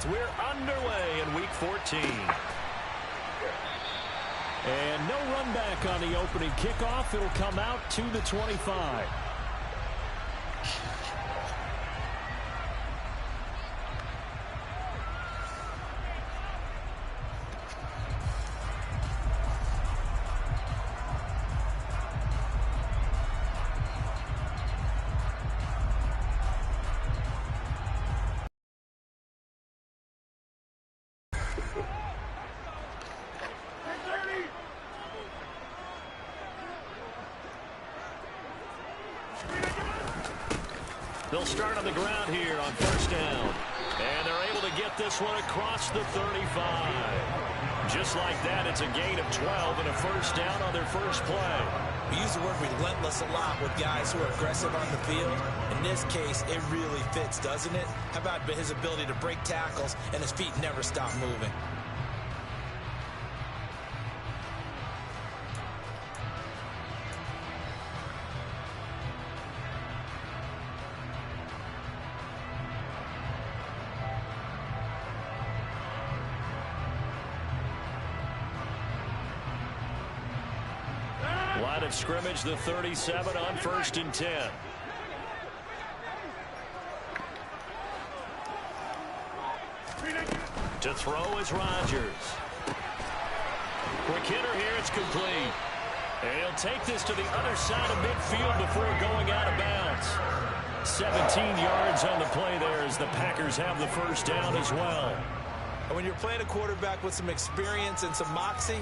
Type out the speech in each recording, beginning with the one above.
4th. We're underway in Week 14. And no run back on the opening kickoff. It'll come out to the 25. They'll start on the ground here on 1st down. And they're able to get this one across the 35. Just like that, it's a gain of 12 and a 1st down on their first play. We use the word relentless a lot with guys who are aggressive on the field. In this case, it really fits, doesn't it? How about his ability to break tackles and his feet never stop moving? Line of scrimmage, the 37 on 1st and 10. To throw is Rodgers. Quick hitter here, it's complete. And he'll take this to the other side of midfield before going out of bounds. 17 yards on the play there as the Packers have the 1st down as well. And when you're playing a quarterback with some experience and some moxie,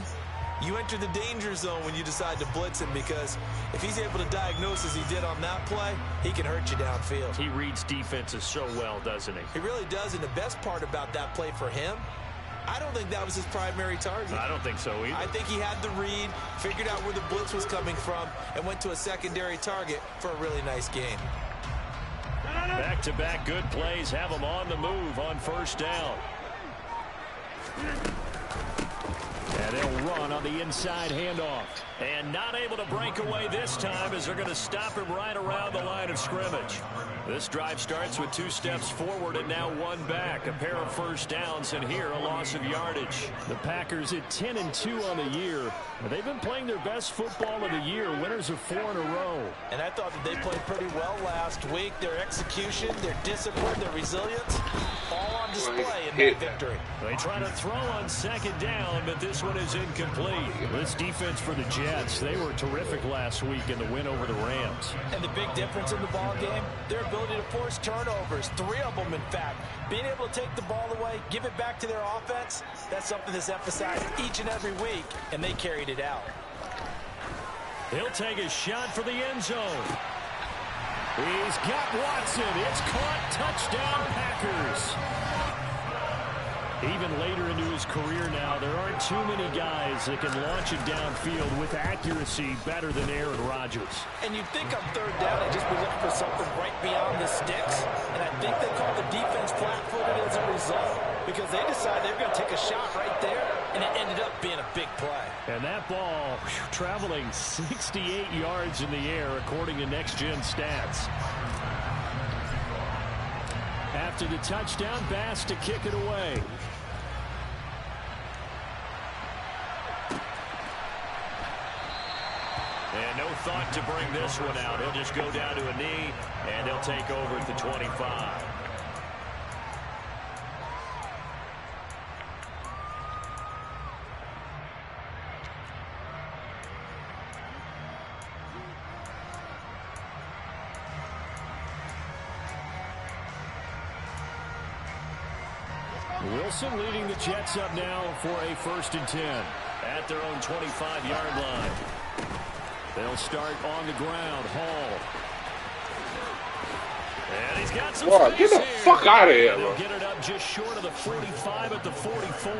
you enter the danger zone when you decide to blitz him, because if he's able to diagnose as he did on that play, he can hurt you downfield. He reads defenses so well, doesn't he? He really does, and the best part about that play for him, I don't think that was his primary target. I don't think so either. I think he had the read, figured out where the blitz was coming from, and went to a secondary target for a really nice game. Back-to-back good plays have him on the move on 1st down. And they'll run on the inside handoff. And not able to break away this time as they're going to stop him right around the line of scrimmage. This drive starts with 2 steps forward and now 1 back. A pair of 1st downs, and here a loss of yardage. The Packers at 10-2 on the year. They've been playing their best football of the year. Winners of 4 in a row. And I thought that they played pretty well last week. Their execution, their discipline, their resilience, all on display in that victory. They try to throw on 2nd down, but this one is incomplete. This defense for the Jets, they were terrific last week in the win over the Rams. And the big difference in the ball game, their ability to force turnovers, 3 of them in fact. Being able to take the ball away, give it back to their offense, that's something that's emphasized each and every week, and they carried it out. He'll take a shot for the end zone. He's got Watson. It's caught. Touchdown, Packers. Even later into his career now, there aren't too many guys that can launch it downfield with accuracy better than Aaron Rodgers. And you'd think on 3rd down, he'd just be looking for something right beyond the sticks. And I think they called the defense flat-footed as a result, because they decided they were going to take a shot right there, and it ended up being a big play. And that ball traveling 68 yards in the air, according to Next Gen Stats. After the touchdown, Bass to kick it away. And no thought to bring this one out. He'll just go down to a knee, and he'll take over at the 25. Wilson leading the Jets up now for a 1st and 10 at their own 25-yard line. They'll start on the ground. Hall. And he's got some space get the here. fuck out of here, They'll bro. get it up just short of the 45 at the 44.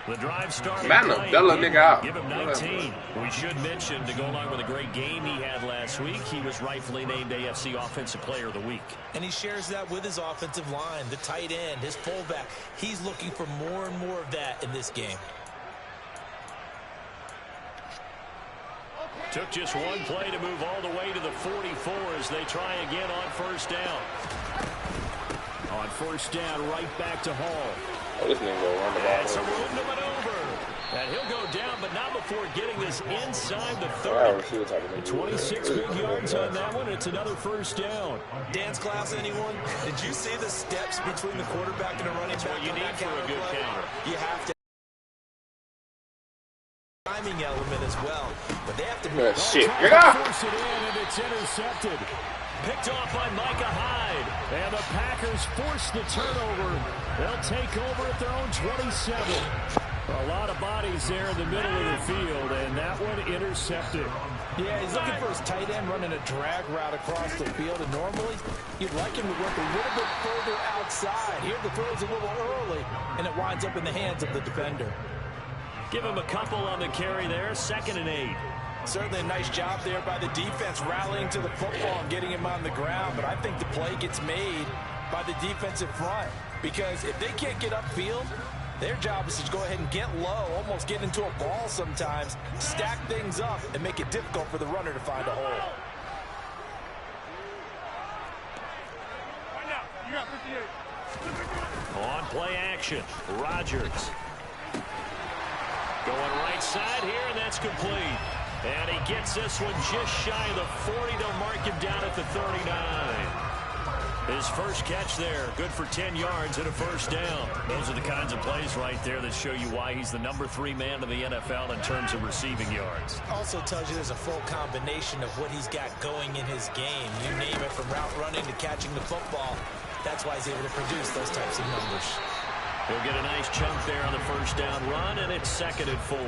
The drive started. Man, Bella nigga out. Give him 19. We should mention, to go along with a great game he had last week, he was rightfully named AFC Offensive Player of the Week. And he shares that with his offensive line, the tight end, his fullback. He's looking for more and more of that in this game. Took just one play to move all the way to the 44 as they try again on 1st down. On first down right back to Hall. Oh, this nigga go run the ball. It's a room to maneuver. And he'll go down, but not before getting this inside the 30. The 26 big yards on that one. It's another first down. Dance class, anyone? Did you see the steps between the quarterback and the running back? What you need for a good counter. You have to. Timing element as well, but they have to be shit. Force it in, and it's intercepted. Picked off by Micah Hyde, and the Packers force the turnover. They'll take over at their own 27. A lot of bodies there in the middle of the field, and that one intercepted. Yeah, he's looking for his tight end running a drag route across the field, and normally you'd like him to work a little bit further outside. Here the throw's a little early, and it winds up in the hands of the defender. Give him a couple on the carry there, 2nd and 8. Certainly a nice job there by the defense rallying to the football and getting him on the ground, but I think the play gets made by the defensive front, because if they can't get upfield, their job is to go ahead and get low, almost get into a ball sometimes, stack things up, and make it difficult for the runner to find a hole. On play action, Rodgers. Going right side here, and that's complete. And he gets this one just shy of the 40. They'll mark him down at the 39. His first catch there, good for 10 yards and a first down. Those are the kinds of plays right there that show you why he's the number 3 man in the NFL in terms of receiving yards. Also tells you there's a full combination of what he's got going in his game. You name it, from route running to catching the football. That's why he's able to produce those types of numbers. He'll get a nice chunk there on the first down run, and it's 2nd and 4.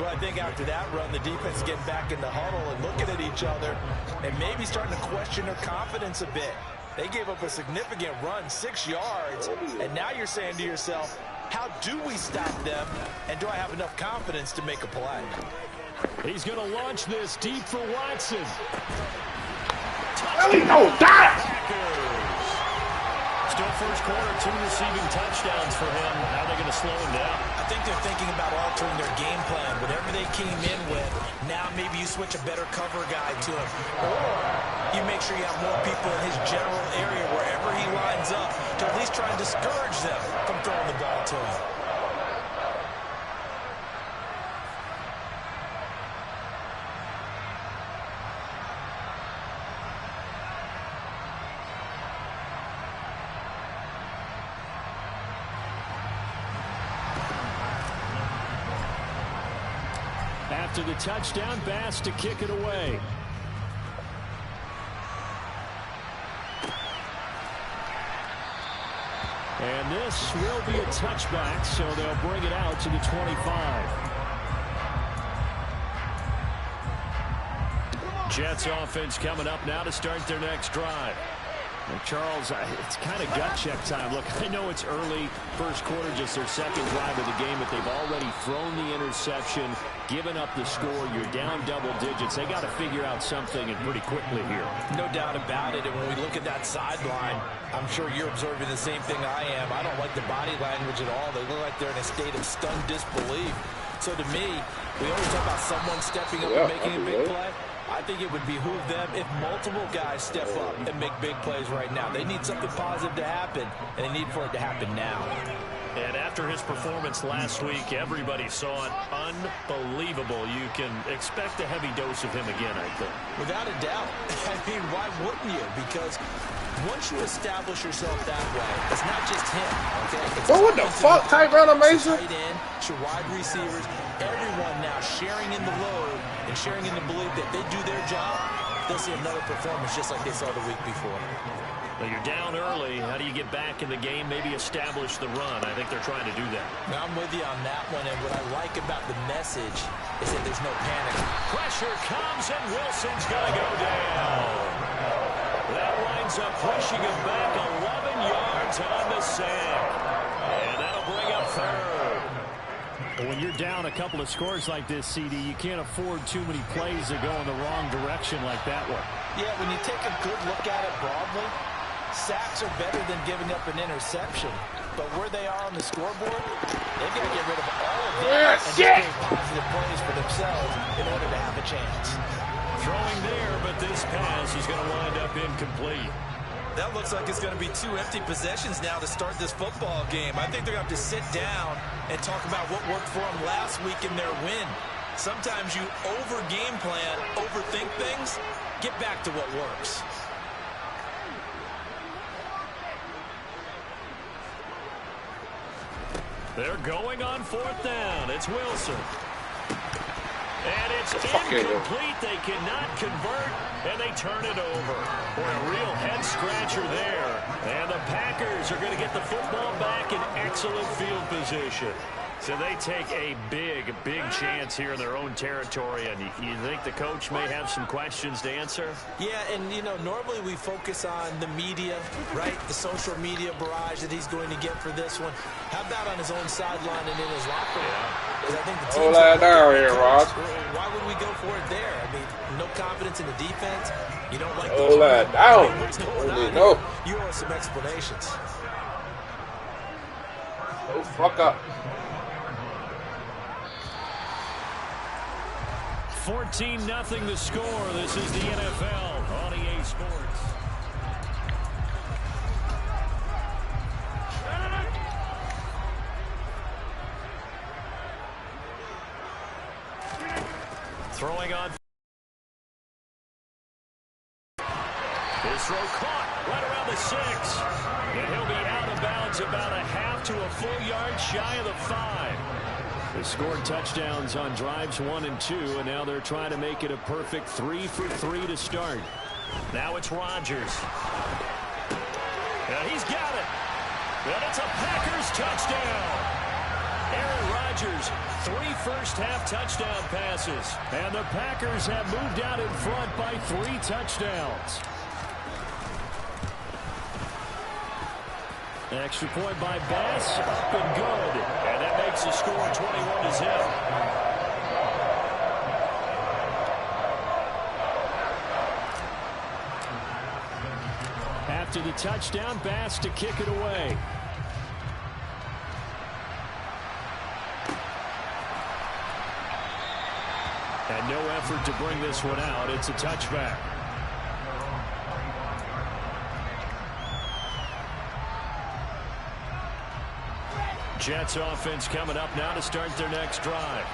Well, I think after that run, the defense getting back in the huddle and looking at each other and maybe starting to question their confidence a bit. They gave up a significant run, 6 yards, and now you're saying to yourself, how do we stop them, and do I have enough confidence to make a play? He's going to launch this deep for Watson. Really? No, that! Still first quarter, 2 receiving touchdowns for him. How are they going to slow him down? I think they're thinking about altering their game plan. Whatever they came in with, now maybe you switch a better cover guy to him. Or you make sure you have more people in his general area wherever he lines up to at least try and discourage them from throwing the ball to him. After the touchdown, Bass to kick it away. And this will be a touchback, so they'll bring it out to the 25. Jets offense coming up now to start their next drive. And Charles, it's kind of gut check time. Look, I know it's early, first quarter, just their 2nd drive of the game, but they've already thrown the interception, given up the score. You're down double digits. They got to figure out something, and pretty quickly here. No doubt about it. And when we look at that sideline, I'm sure you're observing the same thing I am. I don't like the body language at all. They look like they're in a state of stunned disbelief. So to me, we always talk about someone stepping up and making a big play. I think it would behoove them if multiple guys step up and make big plays right now. They need something positive to happen, and they need for it to happen now. And after his performance last week, everybody saw it. Unbelievable. You can expect a heavy dose of him again, I think. Without a doubt. I mean, why wouldn't you? Because once you establish yourself that way, it's not just him, okay? It's what the fuck, Tyrone Mason? Tight end, your wide receivers, everyone now sharing in the load and sharing in the belief that they do their job, they'll see another performance just like they saw the week before. Well, you're down early. How do you get back in the game, maybe establish the run? I think they're trying to do that. Now, I'm with you on that one, and what I like about the message is that there's no panic. Pressure comes, and Wilson's going to go down. That winds up pushing him back 11 yards on the sack. And that'll bring up 3rd. But when you're down a couple of scores like this, CD, you can't afford too many plays that go in the wrong direction like that one. Yeah, when you take a good look at it broadly, sacks are better than giving up an interception. But where they are on the scoreboard, they've got to get rid of all of that and just make positive plays for themselves in order to have a chance. Throwing there, but this pass is going to wind up incomplete. That looks like it's going to be 2 empty possessions now to start this football game. I think they're going to have to sit down and talk about what worked for them last week in their win. Sometimes you over-game plan, overthink things. Get back to what works. They're going on 4th down. It's Wilson. And it's incomplete. They cannot convert, and they turn it over. Boy, a real head-scratcher there. And the Packers are going to get the football back in excellent field position. So they take a big chance here in their own territory. And you think the coach may have some questions to answer? Yeah, and, you know, normally we focus on the media, right? The social media barrage that he's going to get for this one. How about on his own sideline and in his locker room? Because I think the team's down here, Ross. Why would we go for it there? I mean, no confidence in the defense. You don't like hold that down. No. You owe us some explanations. Oh, fuck up. 14-0 the score. This is the NFL on EA Sports. Throwing on. His throw caught right around the 6. And he'll be out of bounds about a half to a full yard shy of the 5. They scored touchdowns on drives 1 and 2, and now they're trying to make it a perfect 3 for 3 to start. Now it's Rodgers. And he's got it. And it's a Packers touchdown. Aaron Rodgers, 3 first-half touchdown passes. And the Packers have moved out in front by 3 touchdowns. Extra point by Bass, up and good. And that makes the score 21-0. After the touchdown, Bass to kick it away. And no effort to bring this one out. It's a touchback. Jets offense coming up now to start their next drive.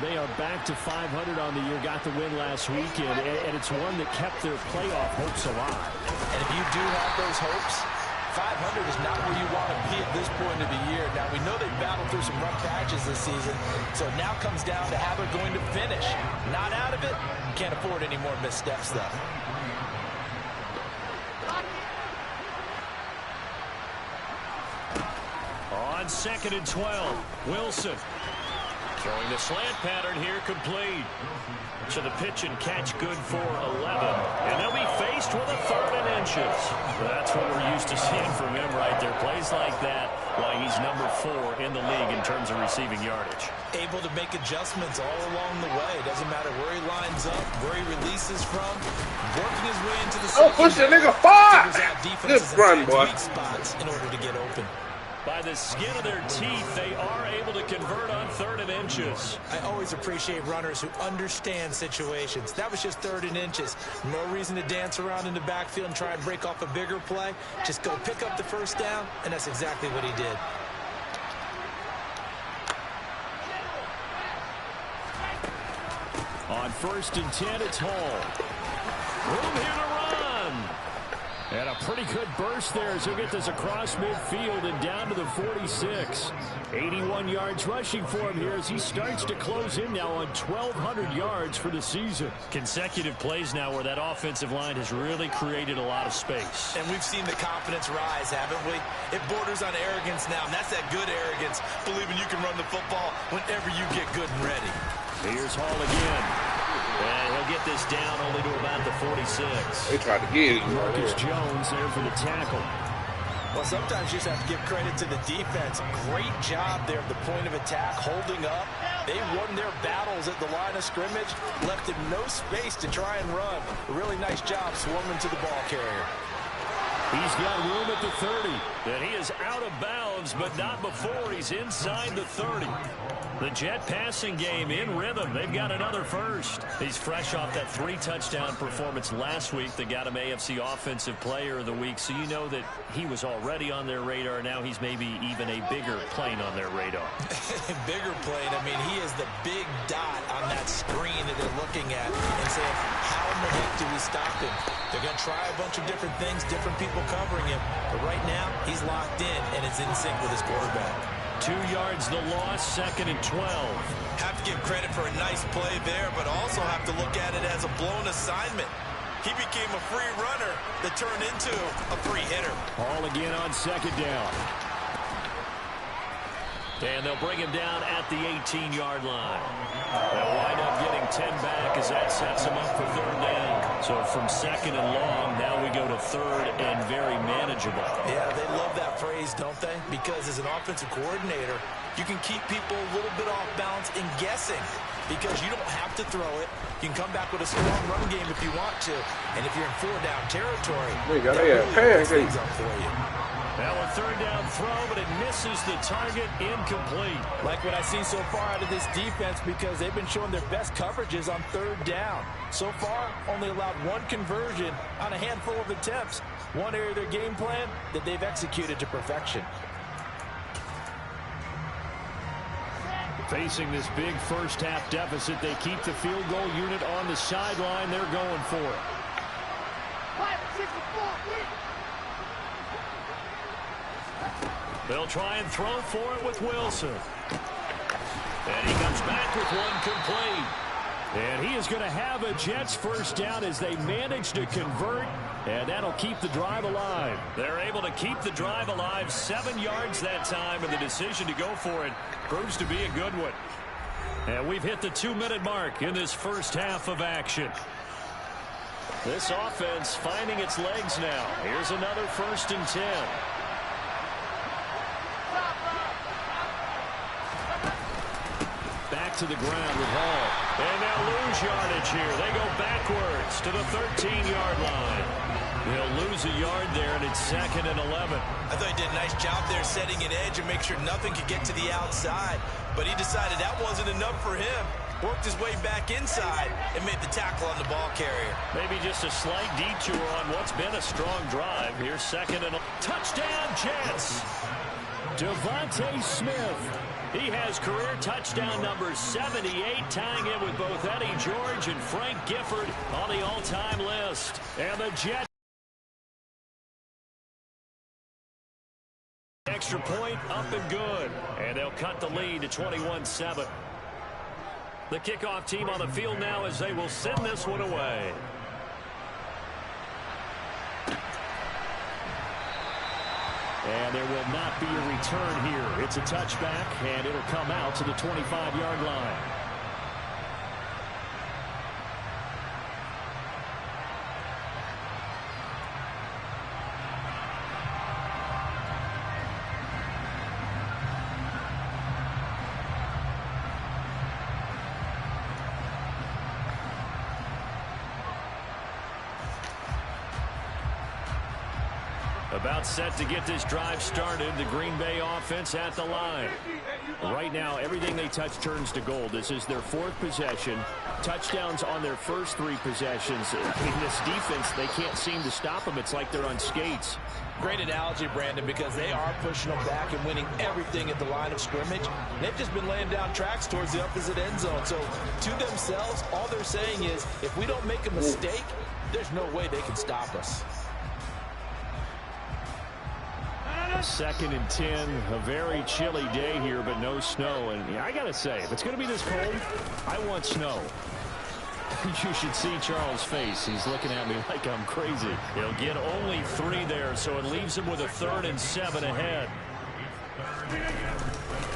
They are back to 500 on the year, got the win last weekend, and it's one that kept their playoff hopes alive. And if you do have those hopes, 500 is not where you want to be at this point of the year. Now, we know they battled through some rough patches this season, so it now comes down to how they're going to finish. Not out of it, can't afford any more missteps, though. On 2nd and 12, Wilson throwing the slant pattern here, complete. So the pitch and catch good for 11. And they'll be faced with a 3rd and inches. That's what we're used to seeing from him right there. Plays like that, why he's number 4 in the league in terms of receiving yardage. Able to make adjustments all along the way. Doesn't matter where he lines up, where he releases from. Working his way into the push the nigga far! Good run, boy. Weak spots in order to get open. By the skin of their teeth, they are able to convert on 3rd and inches. I always appreciate runners who understand situations. That was just 3rd and inches. No reason to dance around in the backfield and try and break off a bigger play. Just go pick up the 1st down, and that's exactly what he did. On 1st and 10, it's Hall. Room here to run. And a pretty good burst there as he'll get this across midfield and down to the 46. 81 yards rushing for him here as he starts to close in now on 1,200 yards for the season. Consecutive plays now where that offensive line has really created a lot of space. And we've seen the confidence rise, haven't we? It borders on arrogance now, and that's that good arrogance, believing you can run the football whenever you get good and ready. Here's Hall again. And he'll get this down only to about the 46. They tried to get it. Marcus Jones there for the tackle. Well, sometimes you just have to give credit to the defense. Great job there at the point of attack, holding up. They won their battles at the line of scrimmage, left him no space to try and run. A really nice job swarming to the ball carrier. He's got room at the 30. And he is out of bounds, but not before he's inside the 30. The Jet passing game in rhythm. They've got another first. He's fresh off that 3-touchdown performance last week that got him AFC Offensive Player of the Week. So you know that he was already on their radar. Now he's maybe even a bigger plane on their radar. Bigger plane. I mean, he is the big dot on that screen that they're looking at and saying, how in the heck do we stop him? They're going to try a bunch of different things, different people covering him. But right now, he's locked in, and it's in sync with his quarterback. 2 yards the loss, 2nd and 12. Have to give credit for a nice play there, but also have to look at it as a blown assignment. He became a free runner that turned into a free hitter. All again on 2nd down. And they'll bring him down at the 18-yard line. They'll wind up getting 10 back as that sets him up for 3rd down. So from 2nd and long, now we go to 3rd and very manageable. Yeah, they love that phrase, don't they? Because as an offensive coordinator, you can keep people a little bit off balance in guessing because you don't have to throw it. You can come back with a strong run game if you want to. And if you're in 4-down territory, We got a things up for you. Now a 3rd down throw, but it misses the target, incomplete. Like what I see so far out of this defense because they've been showing their best coverages on 3rd down. So far, only allowed 1 conversion on a handful of attempts. One area of their game plan that they've executed to perfection. Facing this big first-half deficit, they keep the field goal unit on the sideline. They're going for it. They'll try and throw for it with Wilson. And he comes back with one complete. And he is going to have a Jets first down as they manage to convert. And that'll keep the drive alive. They're able to keep the drive alive 7 yards that time. And the decision to go for it proves to be a good one. And we've hit the 2-minute mark in this first half of action. This offense finding its legs now. Here's another 1st and 10. Back to the ground with Hall. And they'll lose yardage here. They go backwards to the 13-yard line. They'll lose a yard there, and it's 2nd and 11. I thought he did a nice job there setting an edge and make sure nothing could get to the outside. But he decided that wasn't enough for him. Worked his way back inside and made the tackle on the ball carrier. Maybe just a slight detour on what's been a strong drive. Here's 2nd and touchdown Jets. Devontae Smith. He has career touchdown number 78, tying it with both Eddie George and Frank Gifford on the all-time list. And the Jets. Extra point up and good. And they'll cut the lead to 21-7. The kickoff team on the field now as they will send this one away. And there will not be a return here. It's a touchback, and it'll come out to the 25-yard line. About set to get this drive started. The Green Bay offense at the line. Right now, everything they touch turns to gold. This is their 4th possession. Touchdowns on their first 3 possessions. In this defense, they can't seem to stop them. It's like they're on skates. Great analogy, Brandon, because they are pushing them back and winning everything at the line of scrimmage. They've just been laying down tracks towards the opposite end zone. So to themselves, all they're saying is, if we don't make a mistake, there's no way they can stop us. 2nd and 10, a very chilly day here, but no snow. And I got to say, if it's going to be this cold, I want snow. You should see Charles' face. He's looking at me like I'm crazy. He'll get only 3 there, so it leaves him with a 3rd and 7 ahead.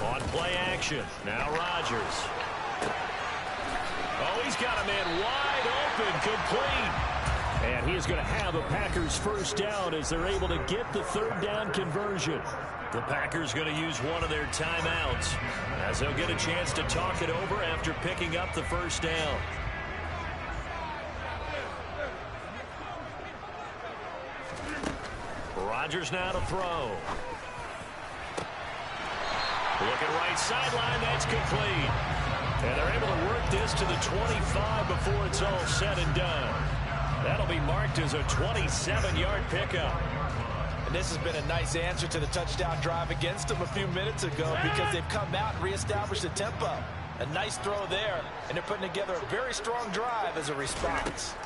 On play action, now Rodgers. Oh, he's got a man wide open, complete. And he is going to have a Packers first down as they're able to get the 3rd down conversion. The Packers going to use one of their timeouts as they'll get a chance to talk it over after picking up the first down. Rodgers now to throw. Looking right sideline, that's complete. And they're able to work this to the 25 before it's all said and done. That'll be marked as a 27-yard pickup. And this has been a nice answer to the touchdown drive against them a few minutes ago because they've come out and reestablished the tempo. A nice throw there, and they're putting together a very strong drive as a response.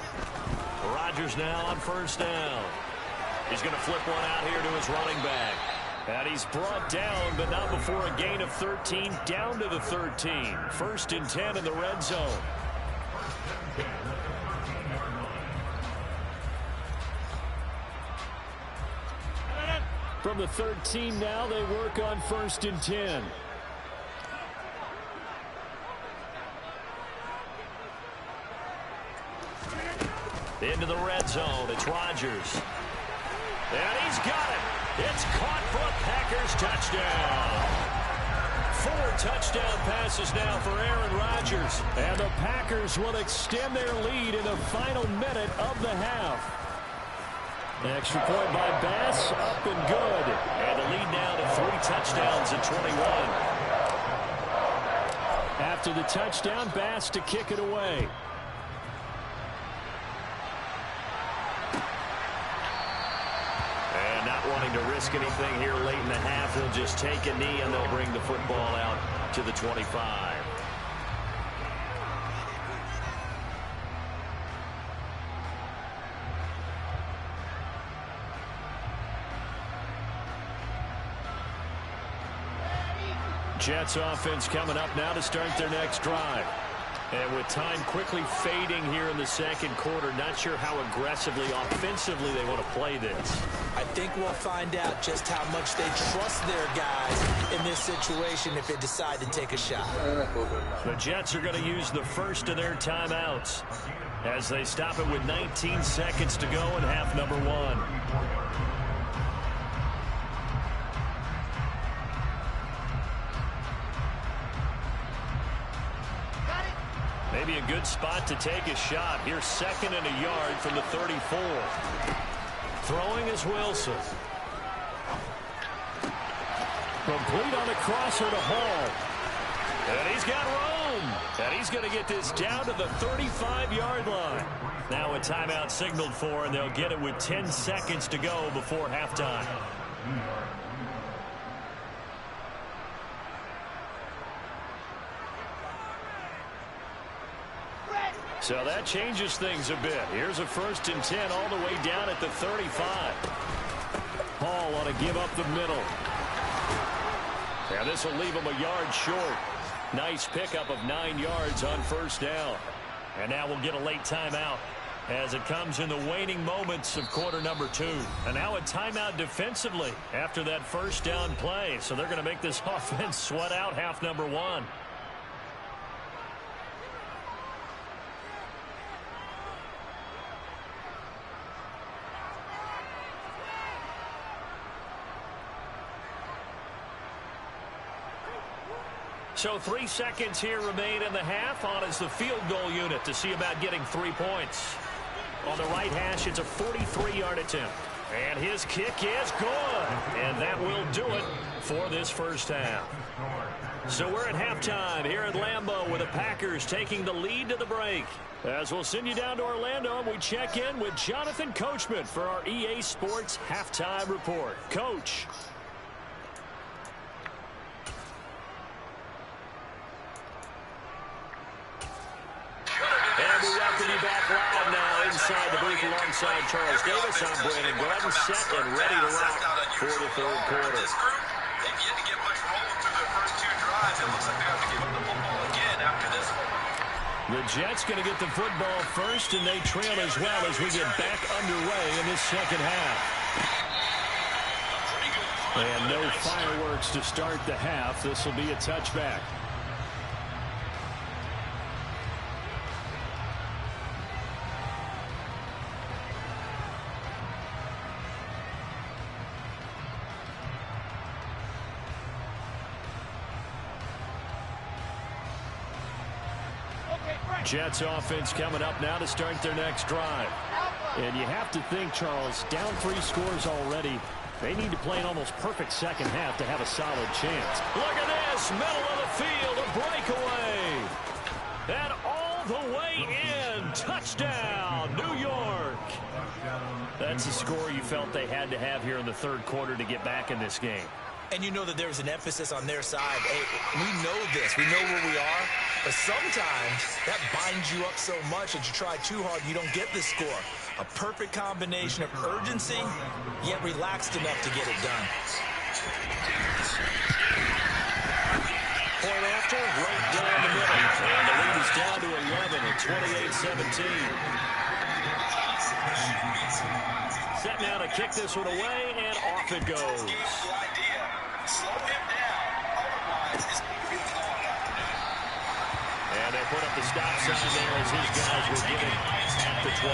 Rodgers now on first down. He's going to flip one out here to his running back. And he's brought down, but not before a gain of 13, down to the 13. First and 10 in the red zone. From the 13 now, they work on first and 10. Into the red zone, it's Rodgers. And he's got it. It's caught for a Packers touchdown. 4 touchdown passes now for Aaron Rodgers. And the Packers will extend their lead in the final minute of the half. Extra point by Bass, up and good. And the lead now to 3 touchdowns at 21. After the touchdown, Bass to kick it away. And not wanting to risk anything here late in the half, he'll just take a knee and they'll bring the football out to the 25. Jets offense coming up now to start their next drive. And with time quickly fading here in the second quarter, not sure how aggressively, offensively they want to play this. I think we'll find out just how much they trust their guys in this situation if they decide to take a shot. The Jets are going to use the first of their timeouts as they stop it with 19 seconds to go in half number 1. Maybe a good spot to take a shot. Here's 2nd and a yard from the 34. Throwing is Wilson. Complete on the crosser to Hall. And he's got room. And he's going to get this down to the 35-yard line. Now a timeout signaled for, and they'll get it with 10 seconds to go before halftime. So that changes things a bit. Here's a 1st and 10 all the way down at the 35. Hall want to give up the middle. And this will leave him a yard short. Nice pickup of 9 yards on first down. And now we'll get a late timeout as it comes in the waning moments of quarter number 2. And now a timeout defensively after that first down play. So they're going to make this offense sweat out half number 1. So 3 seconds here remain in the half. On is the field goal unit to see about getting 3 points. On the right hash, it's a 43-yard attempt. And his kick is good. And that will do it for this first half. So we're at halftime here at Lambeau with the Packers taking the lead to the break. As we'll send you down to Orlando, and we check in with Jonathan Coachman for our EA Sports Halftime Report. Coach. And we welcome you back live now inside the booth alongside Charles Davis. I'm Brandon Gordon, set and ready to rock for the third quarter. This group, they've yet to get much rolling through their first 2 drives. It looks like they're going to give up the football again after this one. The Jets going to get the football first, and they trail as well as we get back underway in this second half. And no fireworks to start the half. This will be a touchback. Jets offense coming up now to start their next drive. And you have to think, Charles, down 3 scores already. They need to play an almost perfect second half to have a solid chance. Look at this, middle of the field, a breakaway. And all the way in, touchdown, New York. That's the score you felt they had to have here in the third quarter to get back in this game. And you know that there's an emphasis on their side. Hey, we know this. We know where we are. But sometimes that binds you up so much that you try too hard, you don't get the score. A perfect combination of urgency, yet relaxed enough to get it done. Point after, right down the middle. And the lead is down to 11 at 28-17. Set now to kick this one away, and off it goes. And they put up the stop sign there as his guys were getting at the 25.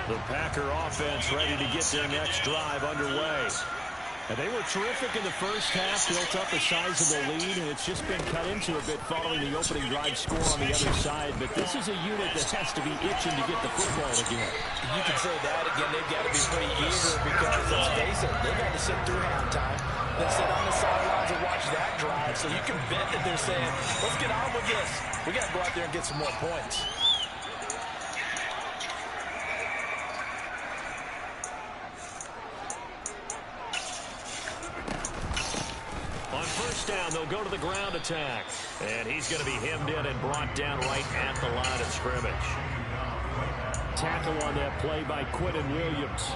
The Packer offense ready to get their next drive underway. And they were terrific in the first half, built up a sizable lead, and it's just been cut into a bit following the opening drive score on the other side. But this is a unit that has to be itching to get the football again. You can say that again. They've got to be pretty eager because, let's face it, they've had to sit through halftime, then sit on the sidelines and watch that drive. So you can bet that they're saying, let's get on with this. We got to go out there and get some more points. Down, they'll go to the ground attack. And he's going to be hemmed in and brought down right at the line of scrimmage. Tackle on that play by Quinton Williams.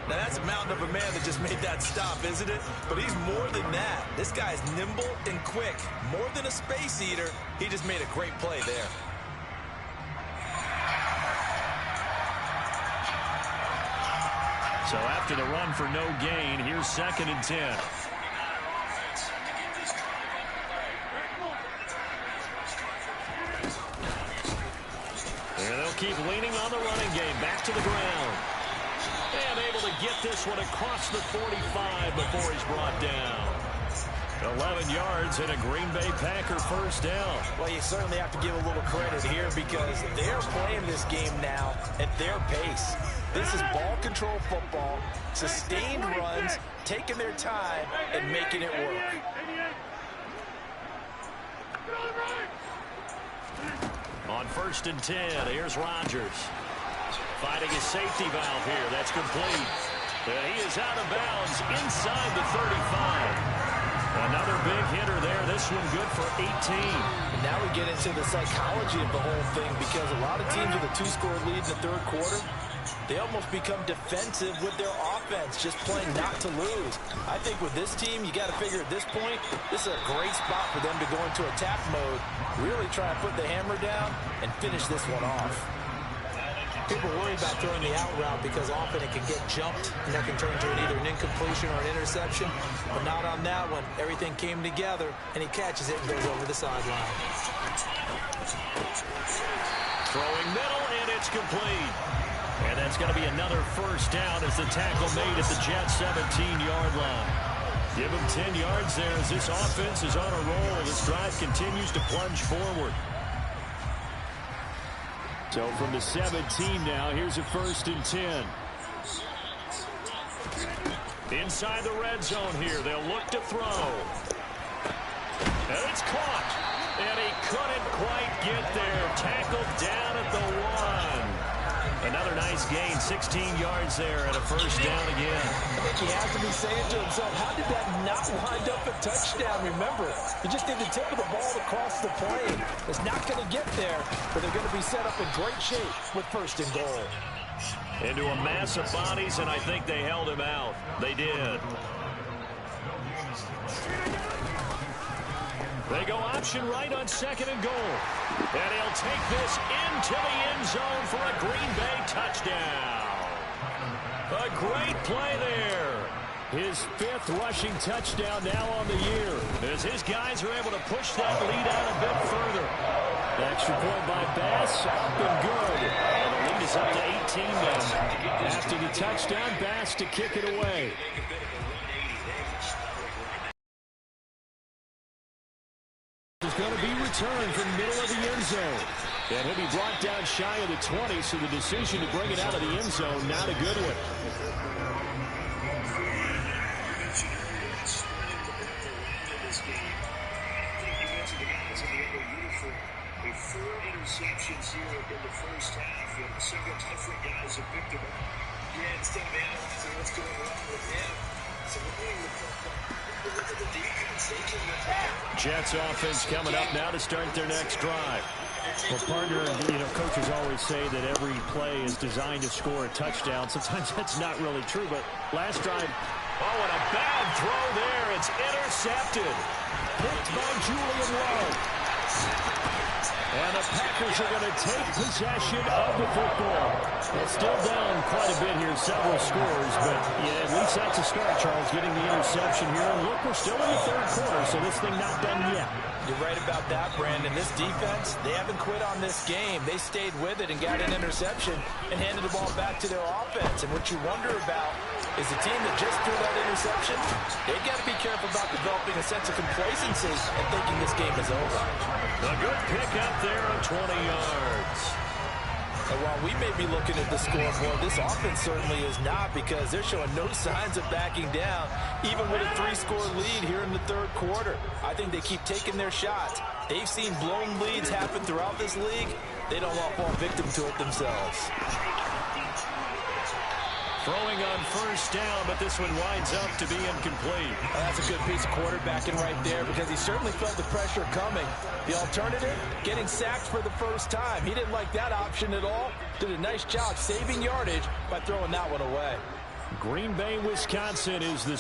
Now that's a mountain of a man that just made that stop, isn't it? But he's more than that. This guy's nimble and quick. More than a space eater, he just made a great play there. So after the run for no gain, here's 2nd and 10. And they'll keep leaning on the running game. Back to the ground. And able to get this one across the 45 before he's brought down. 11 yards and a Green Bay Packer first down. Well, you certainly have to give a little credit here because they're playing this game now at their pace. This is ball control football, sustained runs, taking their time and making it work. On 1st and 10, here's Rodgers. Finding his safety valve here. That's complete. And he is out of bounds inside the 35. Another big hitter there. This one good for 18. And now we get into the psychology of the whole thing because a lot of teams with a 2-score lead in the third quarter, they almost become defensive with their offense, just playing not to lose. I think with this team, you got to figure at this point, this is a great spot for them to go into attack mode, really try to put the hammer down and finish this one off. People worry about throwing the out route because often it can get jumped and that can turn into either an incompletion or an interception. But not on that one. Everything came together and he catches it and goes over the sideline. Throwing middle and it's complete. And that's going to be another first down as the tackle made at the Jets 17-yard line. Give him 10 yards there as this offense is on a roll. This drive continues to plunge forward. So from the 17 now, here's a 1st and 10. Inside the red zone here, they'll look to throw. And it's caught. And he couldn't quite get there. Tackled down at the 1. Another nice gain, 16 yards there and a first down again. I think he has to be saying to himself, how did that not wind up a touchdown? Remember, you just need the tip of the ball to cross the plane. It's not going to get there, but they're going to be set up in great shape with 1st and goal. Into a mass of bodies, and I think they held him out. They did. They go option right on 2nd and goal. And he'll take this into the end zone for a Green Bay touchdown. A great play there. His 5th rushing touchdown now on the year as his guys are able to push that lead out a bit further. Extra point by Bass, up and good. And the lead is up to 18 now. After the touchdown, Bass to kick it away. return from the middle of the end zone. And he'll be brought down shy of the 20, so the decision to bring it out of the end zone, not a good one. Interceptions here in the first half, and several different guys have picked him up. Yeah, instead of analyzing what's going wrong with him, surrounding the football, look at the defense. They can lift. Jets offense coming up now to start their next drive. Well, partner, coaches always say that every play is designed to score a touchdown. Sometimes that's not really true, but last drive, oh, and a bad throw there. It's intercepted. Picked by Julian Lowe. And the Packers are going to take possession of the football. It's still down quite a bit here, several scores, but yeah, at least that's a start, Charles, getting the interception here. And look, we're still in the third quarter, so this thing not done yet. You're right about that, Brandon. This defense, they haven't quit on this game. They stayed with it and got an interception and handed the ball back to their offense. And what you wonder about is the team that just threw that interception, they've got to be careful about developing a sense of complacency and thinking this game is over. A good pick up there on 20 yards. And while we may be looking at the scoreboard, this offense certainly is not, because they're showing no signs of backing down, even with a 3-score lead here in the third quarter. I think they keep taking their shots. They've seen blown leads happen throughout this league. They don't want to fall victim to it themselves. Throwing on first down, but this one winds up to be incomplete. Well, that's a good piece of quarterbacking right there, because he certainly felt the pressure coming. The alternative, getting sacked for the first time. He didn't like that option at all. Did a nice job saving yardage by throwing that one away. Green Bay, Wisconsin is the